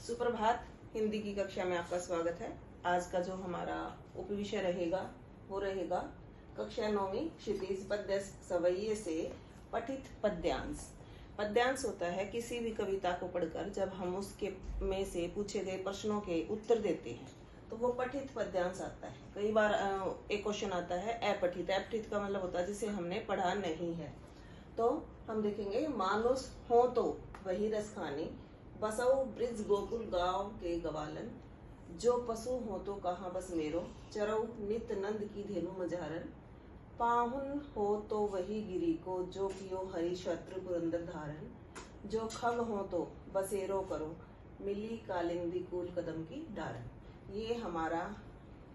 सुप्रभात। हिंदी की कक्षा में आपका स्वागत है। आज का जो हमारा उपविषय रहेगा वो रहेगा कक्षा 9वीं क्षितिज पद्य सवैये से पठित पद्यांश। पद्यांश होता है किसी भी कविता को पढ़कर जब हम उसके में से पूछे गए प्रश्नों के उत्तर देते हैं तो वो पठित पद्यांश आता है। कई बार एक क्वेश्चन आता है अपठित। अपठित का मतलब होता है जिसे हमने पढ़ा नहीं है। तो हम देखेंगे मानुष हो तो वही रस खानी, बसऊ ब्रिज गोकुल गांव के गवालन, जो पशु हो तो कहाँ बस मेरो, चरऊ नित नंद की धेनु मझारन, पाहुन हो तो वही गिरी को, जो पियो हरि शत्रु पुरंदर धारन, जो खग हो तो बसेरो करो, मिली कालिंदी कूल कदम की डारन। ये हमारा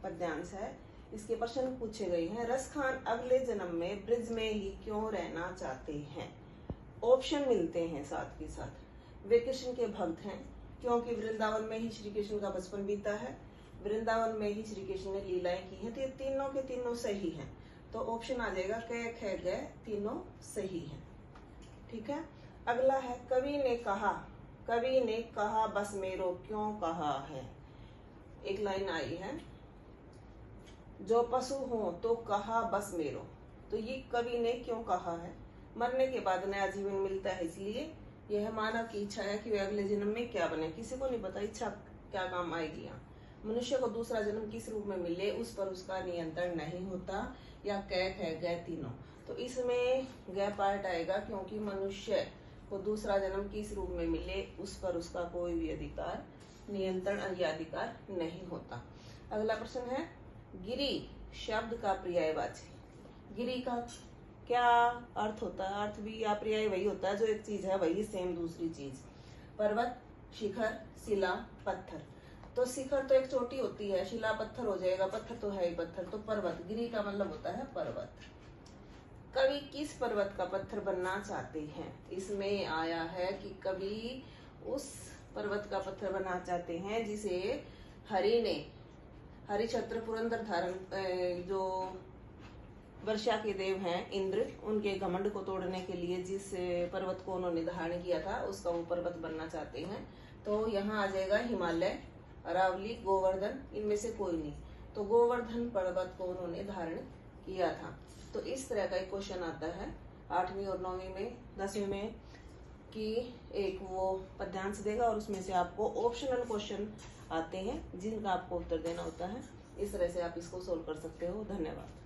पद्यांश है। इसके प्रश्न पूछे गए हैं। रस खान अगले जन्म में ब्रिज में ही क्यों रहना चाहते हैं। ऑप्शन मिलते हैं साथ के साथ। वे कृष्ण के भक्त हैं क्योंकि वृंदावन में ही श्री कृष्ण का बचपन बीता है, वृंदावन में ही श्री कृष्ण ने लीलाएं की हैं। तो ये तीनों के तीनों सही हैं। तो ऑप्शन आ जाएगा क ख ग, तीनों सही हैं। ठीक है। अगला है कवि ने कहा बस मेरो क्यों कहा है। एक लाइन आई है, जो पशु हो तो कहा बस मेरो। तो ये कवि ने क्यों कहा है। मरने के बाद नया जीवन मिलता है, इसलिए यह मानव की इच्छा है कि वे अगले जन्म में क्या बने। किसी को नहीं पता इच्छा क्या काम आएगी। यहाँ मनुष्य को दूसरा जन्म किस रूप में मिले उस पर उसका नियंत्रण नहीं होता। या क ख ग तीनों। तो इसमें ग पार्ट आएगा क्योंकि मनुष्य को दूसरा जन्म किस रूप में मिले उस पर उसका कोई भी अधिकार, नियंत्रण या अधिकार नहीं होता। अगला प्रश्न है गिरी शब्द का पर्यायवाची। गिरी का क्या अर्थ होता है। अर्थ भी या पर्याय वही होता है जो एक चीज है वही सेम दूसरी चीज। पर्वत, शिखर, शिला, पत्थर। तो शिखर तो एक चोटी होती है, शिला पत्थर हो जाएगा, पत्थर तो है ही पत्थर। तो पर्वत, गिरी का मतलब होता है पर्वत। कवि किस पर्वत का पत्थर बनना चाहते हैं। इसमें आया है कि कवि उस पर्वत का पत्थर बनना चाहते हैं जिसे हरिश्चंद्र पुरंदर धारण, जो वर्षा के देव हैं इंद्र, उनके घमंड को तोड़ने के लिए जिस पर्वत को उन्होंने धारण किया था उसका वो पर्वत बनना चाहते हैं। तो यहाँ आ जाएगा हिमालय, अरावली, गोवर्धन, इनमें से कोई नहीं। तो गोवर्धन पर्वत को उन्होंने धारण किया था। तो इस तरह का एक क्वेश्चन आता है 8वीं और 9वीं में, 10वीं में कि एक वो पद्यांश देगा और उसमें से आपको ऑप्शनल क्वेश्चन आते हैं जिनका आपको उत्तर देना होता है। इस तरह से आप इसको सोल्व कर सकते हो। धन्यवाद।